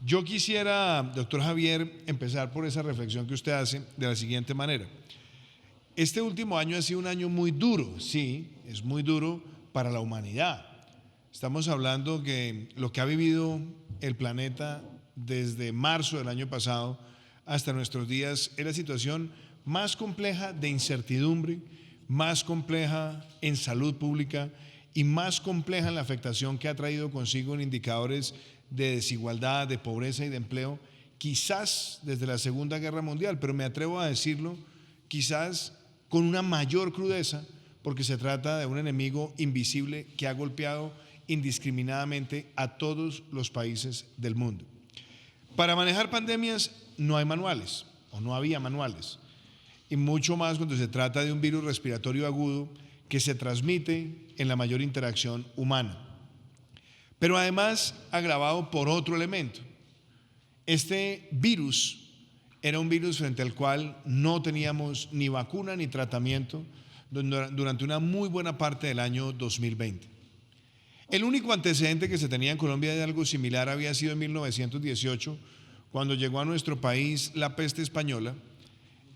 Yo quisiera, doctor Javier, empezar por esa reflexión que usted hace de la siguiente manera. Este último año ha sido un año muy duro, sí, es muy duro para la humanidad. Estamos hablando que lo que ha vivido el planeta desde marzo del año pasado hasta nuestros días es la situación más compleja de incertidumbre, más compleja en salud pública y más compleja en la afectación que ha traído consigo en indicadores de desigualdad, de pobreza y de empleo, quizás desde la Segunda Guerra Mundial, pero me atrevo a decirlo, quizás con una mayor crudeza, porque se trata de un enemigo invisible que ha golpeado indiscriminadamente a todos los países del mundo. Para manejar pandemias no hay manuales, o no había manuales, y mucho más cuando se trata de un virus respiratorio agudo que se transmite en la mayor interacción humana. Pero además agravado por otro elemento. Este virus era un virus frente al cual no teníamos ni vacuna ni tratamiento durante una muy buena parte del año 2020. El único antecedente que se tenía en Colombia de algo similar había sido en 1918, cuando llegó a nuestro país la peste española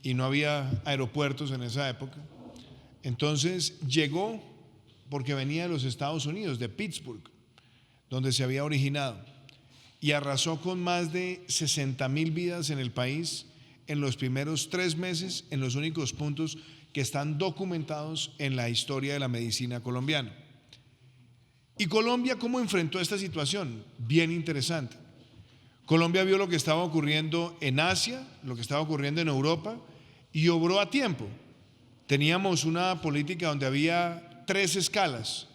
y no había aeropuertos en esa época. Entonces llegó porque venía de los Estados Unidos, de Pittsburgh, donde se había originado, y arrasó con más de 60,000 vidas en el país en los primeros 3 meses, en los únicos puntos que están documentados en la historia de la medicina colombiana. ¿Y Colombia cómo enfrentó esta situación? Bien interesante. Colombia vio lo que estaba ocurriendo en Asia, lo que estaba ocurriendo en Europa, y obró a tiempo. Teníamos una política donde había 3 escalas: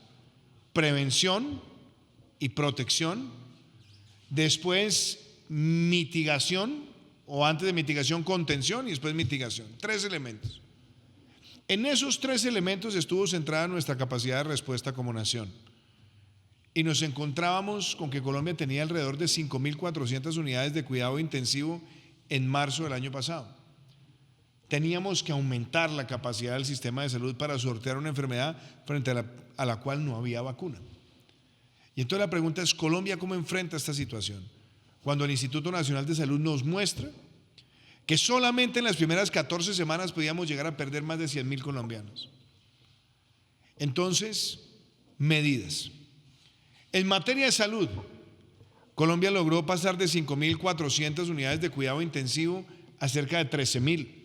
prevención y protección, después mitigación, o antes de mitigación contención y después mitigación. 3 elementos. En esos 3 elementos estuvo centrada nuestra capacidad de respuesta como nación. Y nos encontrábamos con que Colombia tenía alrededor de 5.400 unidades de cuidado intensivo en marzo del año pasado. Teníamos que aumentar la capacidad del sistema de salud para sortear una enfermedad frente a la cual no había vacuna. Y entonces la pregunta es: ¿Colombia cómo enfrenta esta situación? Cuando el Instituto Nacional de Salud nos muestra que solamente en las primeras 14 semanas podíamos llegar a perder más de 100,000 colombianos. Entonces, medidas. En materia de salud, Colombia logró pasar de 5.400 unidades de cuidado intensivo a cerca de 13,000.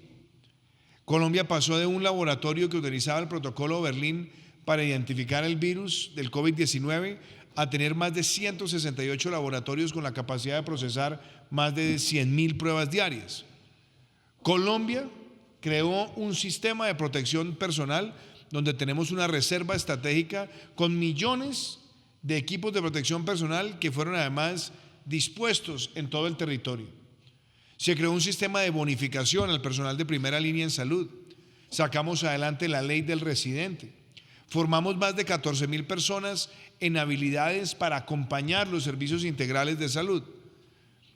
Colombia pasó de un laboratorio que utilizaba el protocolo Berlín para identificar el virus del COVID-19 a tener más de 168 laboratorios con la capacidad de procesar más de 100,000 pruebas diarias. Colombia creó un sistema de protección personal donde tenemos una reserva estratégica con millones de equipos de protección personal que fueron además dispuestos en todo el territorio. Se creó un sistema de bonificación al personal de primera línea en salud. Sacamos adelante la ley del residente. Formamos más de 14,000 personas en habilidades para acompañar los servicios integrales de salud.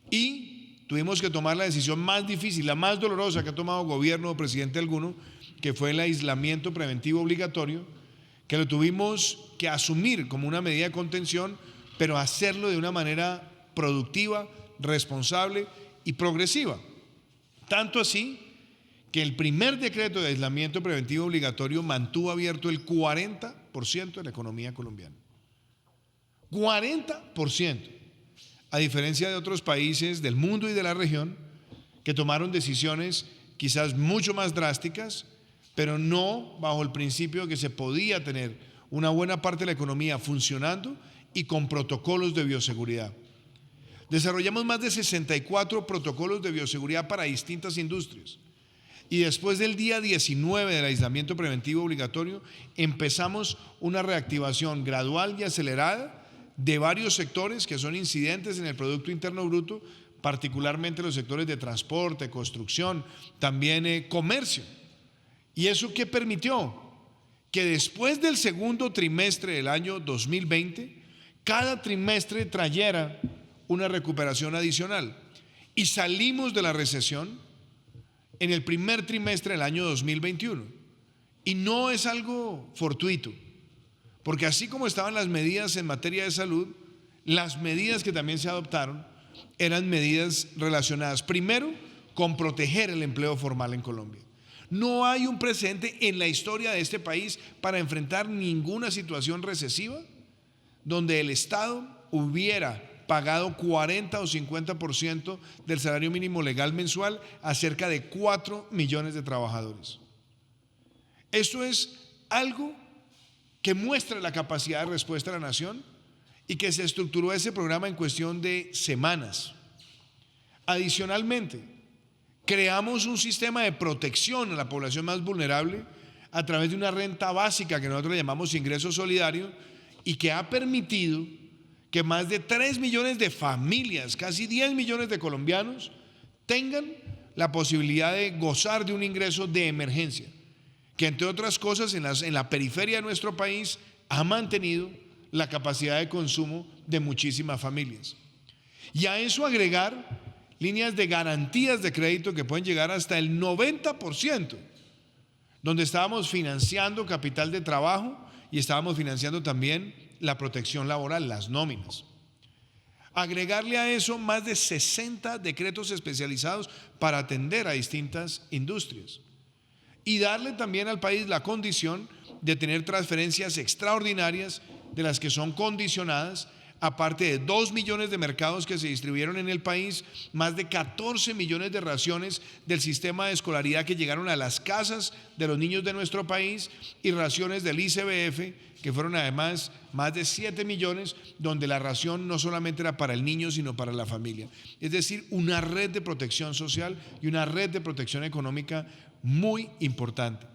Y tuvimos que tomar la decisión más difícil, la más dolorosa que ha tomado gobierno o presidente alguno, que fue el aislamiento preventivo obligatorio, que lo tuvimos que asumir como una medida de contención, pero hacerlo de una manera productiva, responsable y progresiva. Tanto así que el primer decreto de aislamiento preventivo obligatorio mantuvo abierto el 40% de la economía colombiana. 40%. A diferencia de otros países del mundo y de la región que tomaron decisiones quizás mucho más drásticas, pero no bajo el principio de que se podía tener una buena parte de la economía funcionando y con protocolos de bioseguridad. Desarrollamos más de 64 protocolos de bioseguridad para distintas industrias. Y después del día 19 del aislamiento preventivo obligatorio, empezamos una reactivación gradual y acelerada de varios sectores que son incidentes en el Producto Interno Bruto, particularmente los sectores de transporte, construcción, también comercio. ¿Y eso qué permitió? Que después del segundo trimestre del año 2020, cada trimestre trayera una recuperación adicional. Y salimos de la recesión en el primer trimestre del año 2021. Y no es algo fortuito, porque así como estaban las medidas en materia de salud, las medidas que también se adoptaron eran medidas relacionadas primero con proteger el empleo formal en Colombia. No hay un precedente en la historia de este país para enfrentar ninguna situación recesiva donde el Estado hubiera pagado 40 o 50% del salario mínimo legal mensual a cerca de 4 millones de trabajadores. Esto es algo que muestra la capacidad de respuesta de la nación y que se estructuró ese programa en cuestión de semanas. Adicionalmente, creamos un sistema de protección a la población más vulnerable a través de una renta básica que nosotros le llamamos ingreso solidario y que ha permitido que más de 3 millones de familias, casi 10 millones de colombianos, tengan la posibilidad de gozar de un ingreso de emergencia, que entre otras cosas en la periferia de nuestro país ha mantenido la capacidad de consumo de muchísimas familias. Y a eso agregar líneas de garantías de crédito que pueden llegar hasta el 90%, donde estábamos financiando capital de trabajo y estábamos financiando también la protección laboral, las nóminas. Agregarle a eso más de 60 decretos especializados para atender a distintas industrias y darle también al país la condición de tener transferencias extraordinarias de las que son condicionadas, aparte de 2 millones de mercados que se distribuyeron en el país, más de 14 millones de raciones del sistema de escolaridad que llegaron a las casas de los niños de nuestro país y raciones del ICBF, que fueron además más de 7 millones, donde la ración no solamente era para el niño, sino para la familia. Es decir, una red de protección social y una red de protección económica muy importante,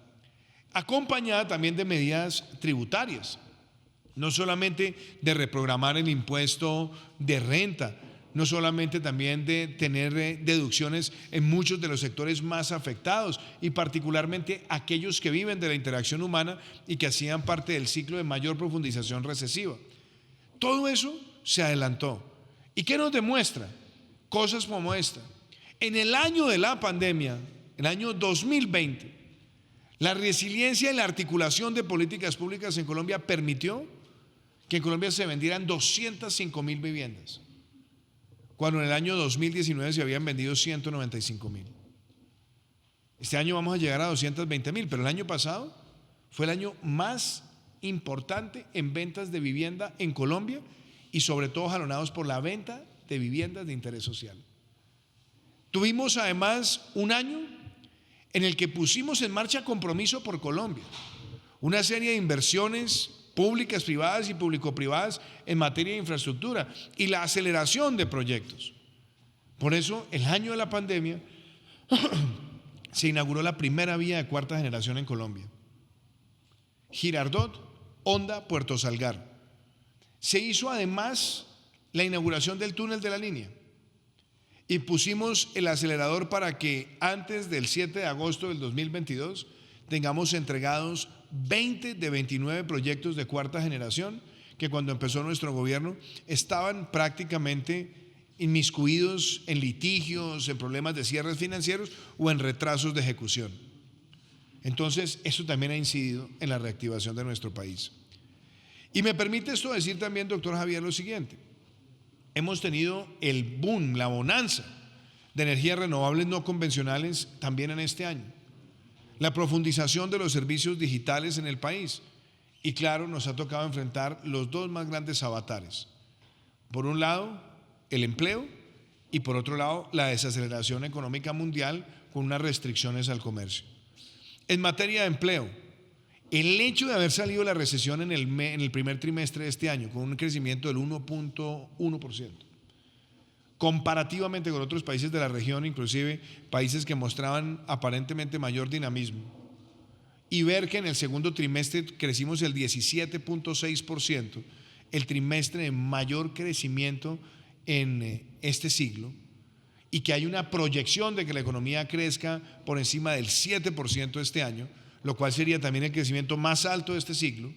acompañada también de medidas tributarias. No solamente de reprogramar el impuesto de renta, no solamente también de tener deducciones en muchos de los sectores más afectados y particularmente aquellos que viven de la interacción humana y que hacían parte del ciclo de mayor profundización recesiva. Todo eso se adelantó. ¿Y qué nos demuestra? Cosas como esta. En el año de la pandemia, el año 2020, la resiliencia y la articulación de políticas públicas en Colombia permitió que en Colombia se vendieran 205.000 viviendas, cuando en el año 2019 se habían vendido 195.000. Este año vamos a llegar a 220.000, pero el año pasado fue el año más importante en ventas de vivienda en Colombia y sobre todo jalonados por la venta de viviendas de interés social. Tuvimos además un año en el que pusimos en marcha Compromiso por Colombia, una serie de inversiones públicas, privadas y público-privadas en materia de infraestructura y la aceleración de proyectos. Por eso, el año de la pandemia se inauguró la primera vía de cuarta generación en Colombia, Girardot, Honda, Puerto Salgar. Se hizo además la inauguración del túnel de la línea y pusimos el acelerador para que antes del 7 de agosto del 2022 tengamos entregados 20 de 29 proyectos de cuarta generación que cuando empezó nuestro gobierno estaban prácticamente inmiscuidos en litigios, en problemas de cierres financieros o en retrasos de ejecución. Entonces, eso también ha incidido en la reactivación de nuestro país. Y me permite esto decir también, doctor Javier, lo siguiente. Hemos tenido el boom, la bonanza de energías renovables no convencionales también en este año. La profundización de los servicios digitales en el país. Y claro, nos ha tocado enfrentar los dos más grandes avatares. Por un lado, el empleo y por otro lado, la desaceleración económica mundial con unas restricciones al comercio. En materia de empleo, el hecho de haber salido de la recesión en el primer trimestre de este año con un crecimiento del 1.1%, comparativamente con otros países de la región, inclusive países que mostraban aparentemente mayor dinamismo, y ver que en el segundo trimestre crecimos el 17.6%, el trimestre de mayor crecimiento en este siglo, y que hay una proyección de que la economía crezca por encima del 7% este año, lo cual sería también el crecimiento más alto de este siglo,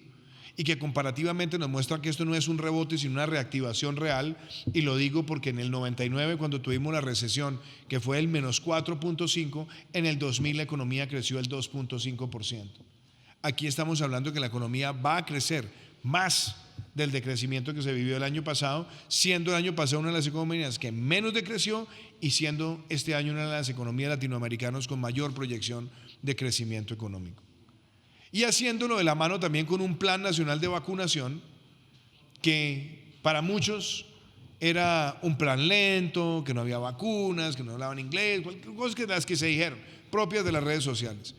y que comparativamente nos muestra que esto no es un rebote sino una reactivación real, y lo digo porque en el 99 cuando tuvimos la recesión que fue el menos 4.5, en el 2000 la economía creció el 2.5%. Aquí estamos hablando que la economía va a crecer más del decrecimiento que se vivió el año pasado, siendo el año pasado una de las economías que menos decreció y siendo este año una de las economías latinoamericanas con mayor proyección de crecimiento económico. Y haciéndolo de la mano también con un plan nacional de vacunación que para muchos era un plan lento, que no había vacunas, que no hablaban inglés, cosas que las que se dijeron, propias de las redes sociales.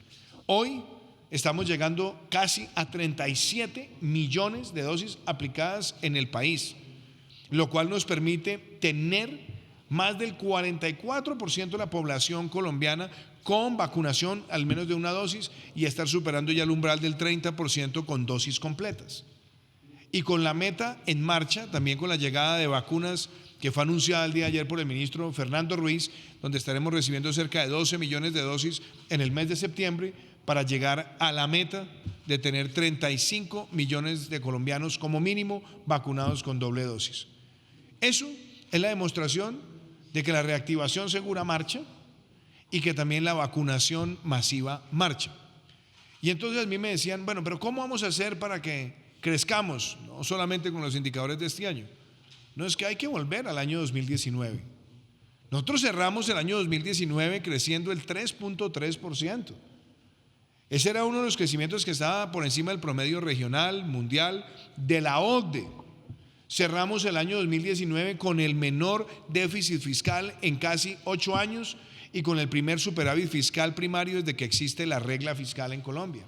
Hoy estamos llegando casi a 37 millones de dosis aplicadas en el país, lo cual nos permite tener más del 44% de la población colombiana con vacunación al menos de una dosis y estar superando ya el umbral del 30% con dosis completas. Y con la meta en marcha, también con la llegada de vacunas que fue anunciada el día de ayer por el ministro Fernando Ruiz, donde estaremos recibiendo cerca de 12 millones de dosis en el mes de septiembre para llegar a la meta de tener 35 millones de colombianos como mínimo vacunados con doble dosis. Eso es la demostración de que la reactivación segura marcha y que también la vacunación masiva marcha. Y entonces a mí me decían, bueno, pero ¿cómo vamos a hacer para que crezcamos, no solamente con los indicadores de este año? No, es que hay que volver al año 2019. Nosotros cerramos el año 2019 creciendo el 3.3%. Ese era uno de los crecimientos que estaba por encima del promedio regional, mundial, de la OCDE. Cerramos el año 2019 con el menor déficit fiscal en casi 8 años y con el primer superávit fiscal primario desde que existe la regla fiscal en Colombia.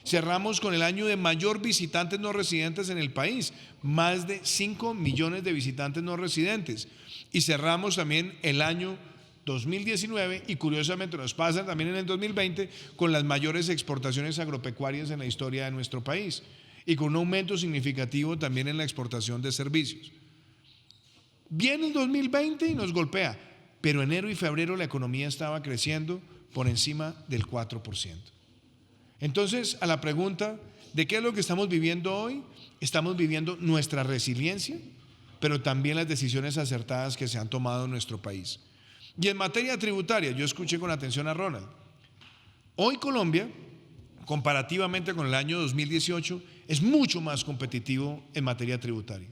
Cerramos con el año de mayor visitantes no residentes en el país, más de 5 millones de visitantes no residentes. Y cerramos también el año 2019 y curiosamente nos pasa también en el 2020 con las mayores exportaciones agropecuarias en la historia de nuestro país y con un aumento significativo también en la exportación de servicios. Viene el 2020 y nos golpea, pero enero y febrero la economía estaba creciendo por encima del 4%. Entonces, a la pregunta de qué es lo que estamos viviendo hoy, estamos viviendo nuestra resiliencia, pero también las decisiones acertadas que se han tomado en nuestro país. Y en materia tributaria, yo escuché con atención a Ronald. Hoy Colombia, comparativamente con el año 2018, es mucho más competitivo en materia tributaria.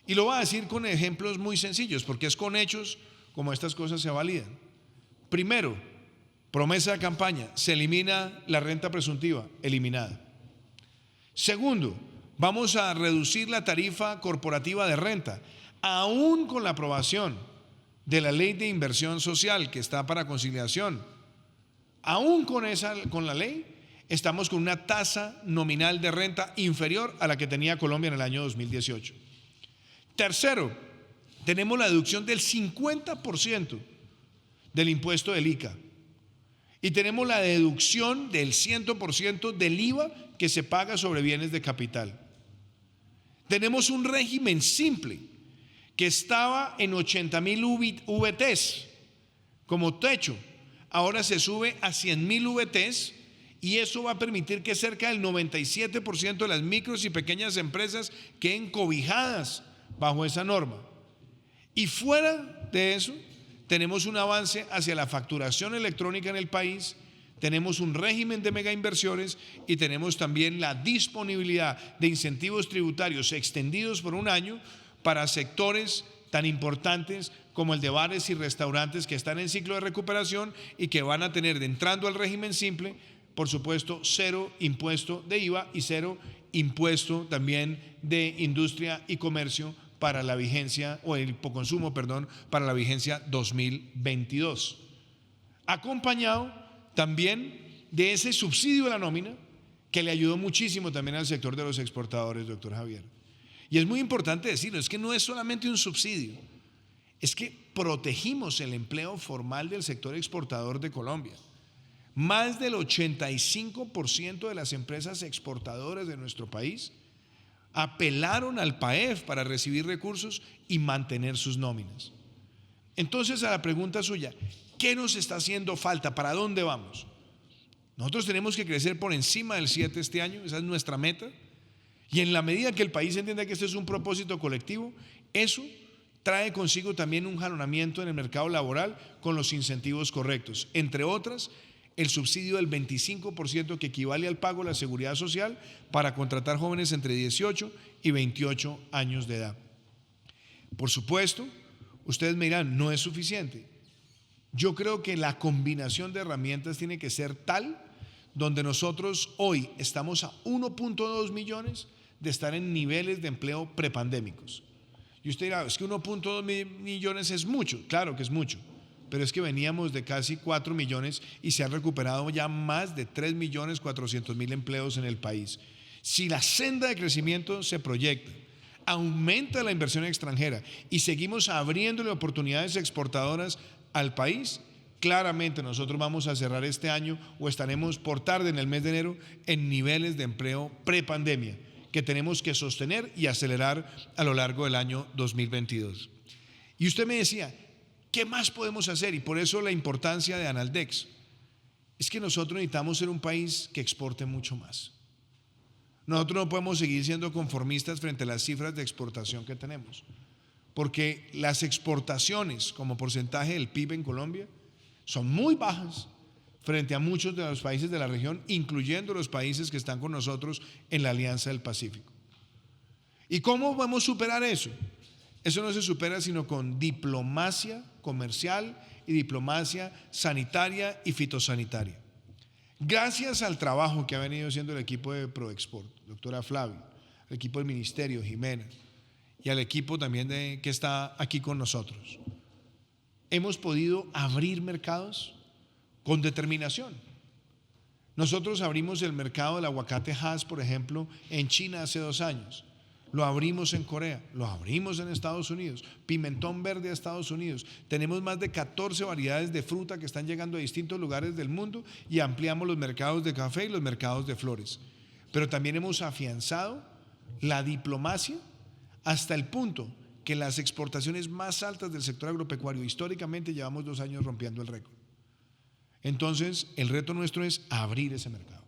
Y lo voy a decir con ejemplos muy sencillos, porque es con hechos como estas cosas se validan. Primero, promesa de campaña, se elimina la renta presuntiva, eliminada. Segundo, vamos a reducir la tarifa corporativa de renta, aún con la aprobación de la ley de inversión social que está para conciliación. Aún con la ley, estamos con una tasa nominal de renta inferior a la que tenía Colombia en el año 2018. Tercero, tenemos la deducción del 50% del impuesto del ICA. Y tenemos la deducción del 100% del IVA que se paga sobre bienes de capital. Tenemos un régimen simple que estaba en 80,000 VTs como techo. Ahora se sube a 100,000 VTs y eso va a permitir que cerca del 97% de las micros y pequeñas empresas queden cobijadas bajo esa norma. Y fuera de eso, tenemos un avance hacia la facturación electrónica en el país, tenemos un régimen de mega inversiones y tenemos también la disponibilidad de incentivos tributarios extendidos por un año para sectores tan importantes como el de bares y restaurantes que están en ciclo de recuperación y que van a tener, entrando al régimen simple, por supuesto, 0 impuesto de IVA y 0 impuesto también de industria y comercio para la vigencia, o el consumo, para la vigencia 2022. Acompañado también de ese subsidio de la nómina que le ayudó muchísimo también al sector de los exportadores, doctor Javier. Y es muy importante decirlo, es que no es solamente un subsidio, es que protegimos el empleo formal del sector exportador de Colombia. Más del 85% de las empresas exportadoras de nuestro país apelaron al PAEF para recibir recursos y mantener sus nóminas. Entonces, a la pregunta suya, ¿qué nos está haciendo falta? ¿Para dónde vamos? Nosotros tenemos que crecer por encima del 7 este año, esa es nuestra meta. Y en la medida que el país entienda que este es un propósito colectivo, eso trae consigo también un jalonamiento en el mercado laboral con los incentivos correctos. Entre otras, el subsidio del 25% que equivale al pago de la seguridad social para contratar jóvenes entre 18 y 28 años de edad. Por supuesto, ustedes me dirán, no es suficiente. Yo creo que la combinación de herramientas tiene que ser tal donde nosotros hoy estamos a 1.2 millones de estar en niveles de empleo prepandémicos. Y usted dirá, es que 1.2 millones es mucho. Claro que es mucho, pero es que veníamos de casi 4 millones y se han recuperado ya más de 3.400.000 empleos en el país. Si la senda de crecimiento se proyecta, aumenta la inversión extranjera y seguimos abriéndole oportunidades exportadoras al país, claramente nosotros vamos a cerrar este año o estaremos por tarde en el mes de enero en niveles de empleo prepandemia que tenemos que sostener y acelerar a lo largo del año 2022. Y usted me decía, ¿qué más podemos hacer? Y por eso la importancia de Analdex. Es que nosotros necesitamos ser un país que exporte mucho más. Nosotros no podemos seguir siendo conformistas frente a las cifras de exportación que tenemos, porque las exportaciones como porcentaje del PIB en Colombia son muy bajas frente a muchos de los países de la región, incluyendo los países que están con nosotros en la Alianza del Pacífico. ¿Y cómo vamos a superar eso? Eso no se supera sino con diplomacia comercial y diplomacia sanitaria y fitosanitaria. Gracias al trabajo que ha venido haciendo el equipo de Proexport, doctora Flavia, el equipo del Ministerio, Jimena, y al equipo también que está aquí con nosotros, hemos podido abrir mercados con determinación. Nosotros abrimos el mercado del aguacate Hass, por ejemplo, en China hace 2 años. Lo abrimos en Corea, lo abrimos en Estados Unidos, pimentón verde a Estados Unidos. Tenemos más de 14 variedades de fruta que están llegando a distintos lugares del mundo y ampliamos los mercados de café y los mercados de flores. Pero también hemos afianzado la diplomacia hasta el punto que las exportaciones más altas del sector agropecuario históricamente llevamos 2 años rompiendo el récord. Entonces, el reto nuestro es abrir ese mercado.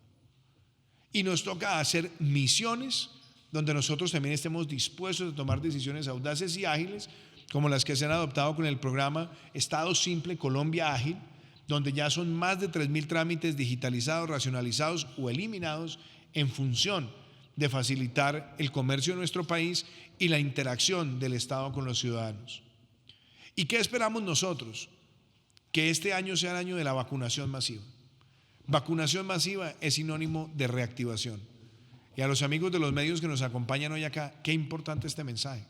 Y nos toca hacer misiones donde nosotros también estemos dispuestos a tomar decisiones audaces y ágiles, como las que se han adoptado con el programa Estado Simple Colombia Ágil, donde ya son más de 3.000 trámites digitalizados, racionalizados o eliminados en función de facilitar el comercio de nuestro país y la interacción del Estado con los ciudadanos. ¿Y qué esperamos nosotros? Que este año sea el año de la vacunación masiva. Vacunación masiva es sinónimo de reactivación. Y a los amigos de los medios que nos acompañan hoy acá, qué importante este mensaje.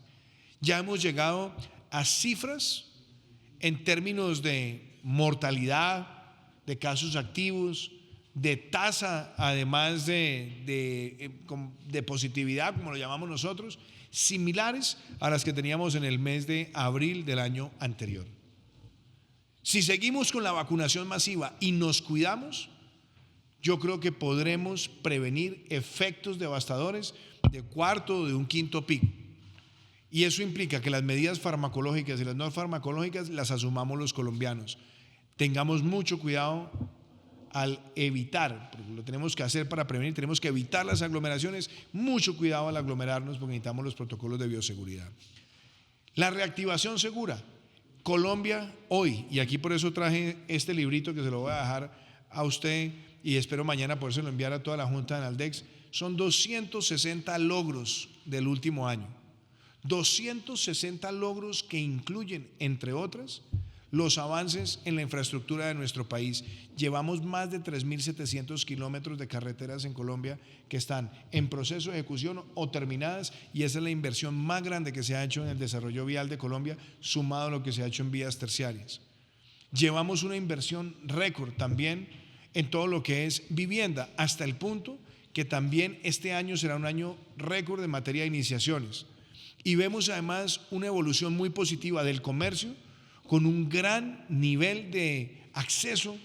Ya hemos llegado a cifras en términos de mortalidad, de casos activos, de tasa, además de positividad, como lo llamamos nosotros, similares a las que teníamos en el mes de abril del año anterior. Si seguimos con la vacunación masiva y nos cuidamos, yo creo que podremos prevenir efectos devastadores de 4º o de un 5º pico. Y eso implica que las medidas farmacológicas y las no farmacológicas las asumamos los colombianos. Tengamos mucho cuidado al evitar, porque lo tenemos que hacer para prevenir, tenemos que evitar las aglomeraciones, mucho cuidado al aglomerarnos porque necesitamos los protocolos de bioseguridad. La reactivación segura. Colombia hoy, y aquí por eso traje este librito que se lo voy a dejar a usted y espero mañana podérselo enviar a toda la Junta de Analdex, son 260 logros del último año. 260 logros que incluyen, entre otras, los avances en la infraestructura de nuestro país. Llevamos más de 3.700 kilómetros de carreteras en Colombia que están en proceso de ejecución o terminadas, y esa es la inversión más grande que se ha hecho en el desarrollo vial de Colombia, sumado a lo que se ha hecho en vías terciarias. Llevamos una inversión récord también en todo lo que es vivienda, hasta el punto que también este año será un año récord en materia de iniciaciones. Y vemos además una evolución muy positiva del comercio, con un gran nivel de acceso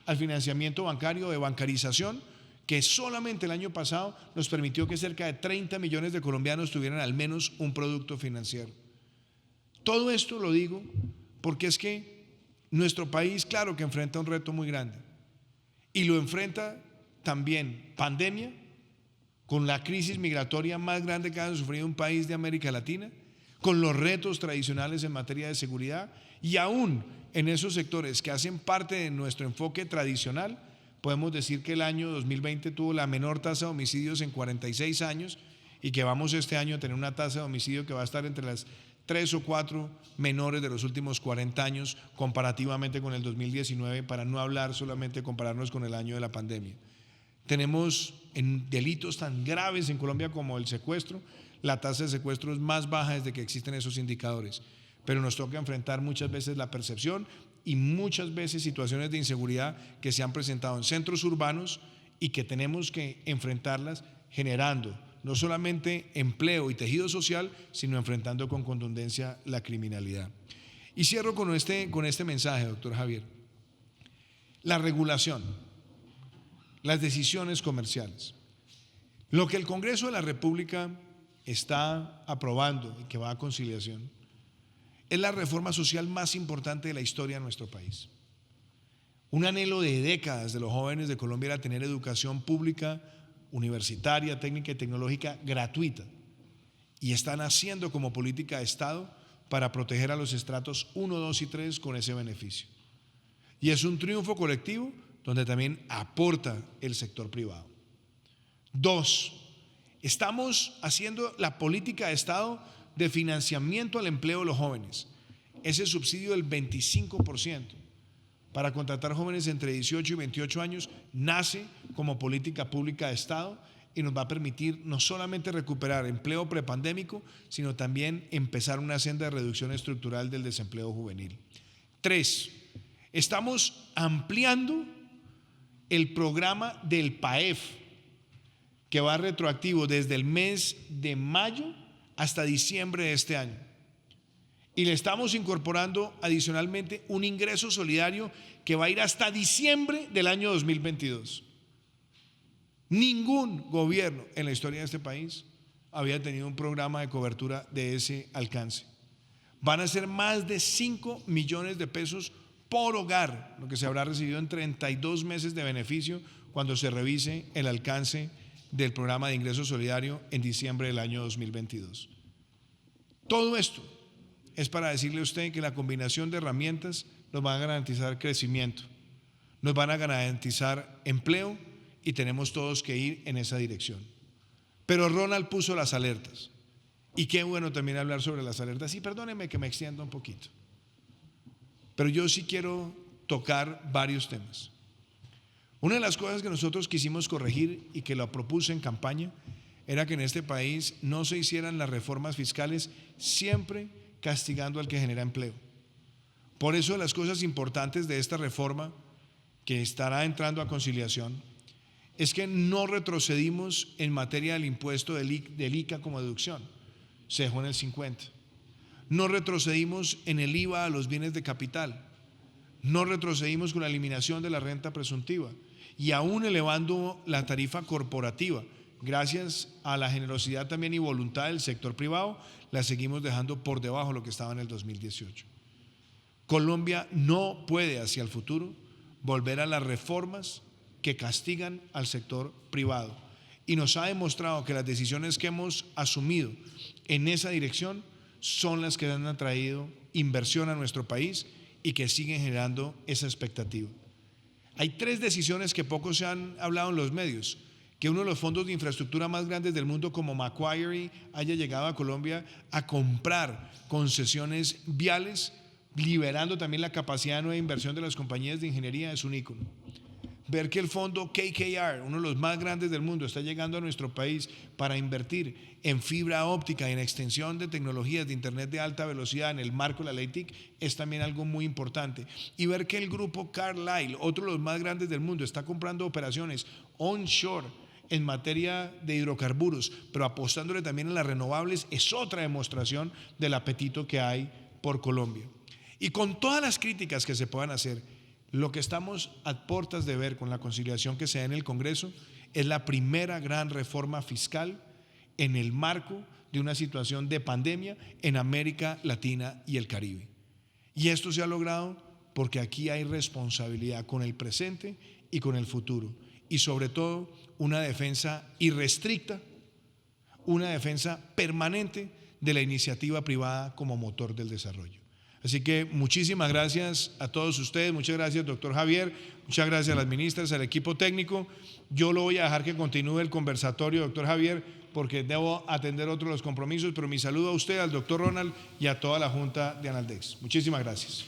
al financiamiento bancario, de bancarización, que solamente el año pasado nos permitió que cerca de 30 millones de colombianos tuvieran al menos un producto financiero. Todo esto lo digo porque es que nuestro país, claro que enfrenta un reto muy grande, y lo enfrenta también pandemia, con la crisis migratoria más grande que ha sufrido un país de América Latina, con los retos tradicionales en materia de seguridad, y aún en esos sectores que hacen parte de nuestro enfoque tradicional, podemos decir que el año 2020 tuvo la menor tasa de homicidios en 46 años y que vamos este año a tener una tasa de homicidio que va a estar entre las 3 o 4 menores de los últimos 40 años comparativamente con el 2019, para no hablar solamente compararnos con el año de la pandemia. Tenemos en delitos tan graves en Colombia como el secuestro, la tasa de secuestro es más baja desde que existen esos indicadores, pero nos toca enfrentar muchas veces la percepción y muchas veces situaciones de inseguridad que se han presentado en centros urbanos y que tenemos que enfrentarlas generando no solamente empleo y tejido social, sino enfrentando con contundencia la criminalidad. Y cierro con este mensaje, doctor Javier. La regulación, las decisiones comerciales. Lo que el Congreso de la República está aprobando y que va a conciliación es la reforma social más importante de la historia de nuestro país. Un anhelo de décadas de los jóvenes de Colombia era tener educación pública, universitaria, técnica y tecnológica gratuita, y están haciendo como política de Estado para proteger a los estratos 1, 2 y 3 con ese beneficio. Y es un triunfo colectivo donde también aporta el sector privado. 2, estamos haciendo la política de Estado de financiamiento al empleo de los jóvenes. Ese subsidio del 25% para contratar jóvenes entre 18 y 28 años nace como política pública de Estado y nos va a permitir no solamente recuperar empleo prepandémico, sino también empezar una senda de reducción estructural del desempleo juvenil. 3, estamos ampliando el programa del PAEF, que va retroactivo desde el mes de mayo hasta diciembre de este año. Y le estamos incorporando adicionalmente un ingreso solidario que va a ir hasta diciembre del año 2022. Ningún gobierno en la historia de este país había tenido un programa de cobertura de ese alcance. Van a ser más de 5 millones de pesos por hogar, lo que se habrá recibido en 32 meses de beneficio cuando se revise el alcance del programa de ingreso solidario en diciembre del año 2022. Todo esto es para decirle a usted que la combinación de herramientas nos va a garantizar crecimiento, nos van a garantizar empleo y tenemos todos que ir en esa dirección. Pero Ronald puso las alertas y qué bueno también hablar sobre las alertas. Y perdónenme que me extienda un poquito, pero yo sí quiero tocar varios temas. Una de las cosas que nosotros quisimos corregir y que lo propuse en campaña era que en este país no se hicieran las reformas fiscales siempre castigando al que genera empleo. Por eso las cosas importantes de esta reforma que estará entrando a conciliación es que no retrocedimos en materia del impuesto del ICA como deducción, se dejó en el 50. No retrocedimos en el IVA a los bienes de capital, no retrocedimos con la eliminación de la renta presuntiva y aún elevando la tarifa corporativa. Gracias a la generosidad también y voluntad del sector privado, la seguimos dejando por debajo de lo que estaba en el 2018. Colombia no puede hacia el futuro volver a las reformas que castigan al sector privado y nos ha demostrado que las decisiones que hemos asumido en esa dirección son las que han traído inversión a nuestro país y que siguen generando esa expectativa. Hay 3 decisiones que poco se han hablado en los medios: que uno de los fondos de infraestructura más grandes del mundo como Macquarie haya llegado a Colombia a comprar concesiones viales, liberando también la capacidad de nueva inversión de las compañías de ingeniería, es un ícono. Ver que el fondo KKR, uno de los más grandes del mundo, está llegando a nuestro país para invertir en fibra óptica y en extensión de tecnologías de internet de alta velocidad en el marco de la ley TIC es también algo muy importante. Y ver que el grupo Carlyle, otro de los más grandes del mundo, está comprando operaciones onshore en materia de hidrocarburos, pero apostándole también a las renovables, es otra demostración del apetito que hay por Colombia. Y con todas las críticas que se puedan hacer, lo que estamos a puertas de ver con la conciliación que se da en el Congreso es la primera gran reforma fiscal en el marco de una situación de pandemia en América Latina y el Caribe. Y esto se ha logrado porque aquí hay responsabilidad con el presente y con el futuro, y sobre todo una defensa irrestricta, una defensa permanente de la iniciativa privada como motor del desarrollo. Así que muchísimas gracias a todos ustedes, muchas gracias doctor Javier, muchas gracias a las ministras, al equipo técnico. Yo lo voy a dejar que continúe el conversatorio, doctor Javier, porque debo atender otros de los compromisos, pero mi saludo a usted, al doctor Ronald y a toda la Junta de Analdex. Muchísimas gracias.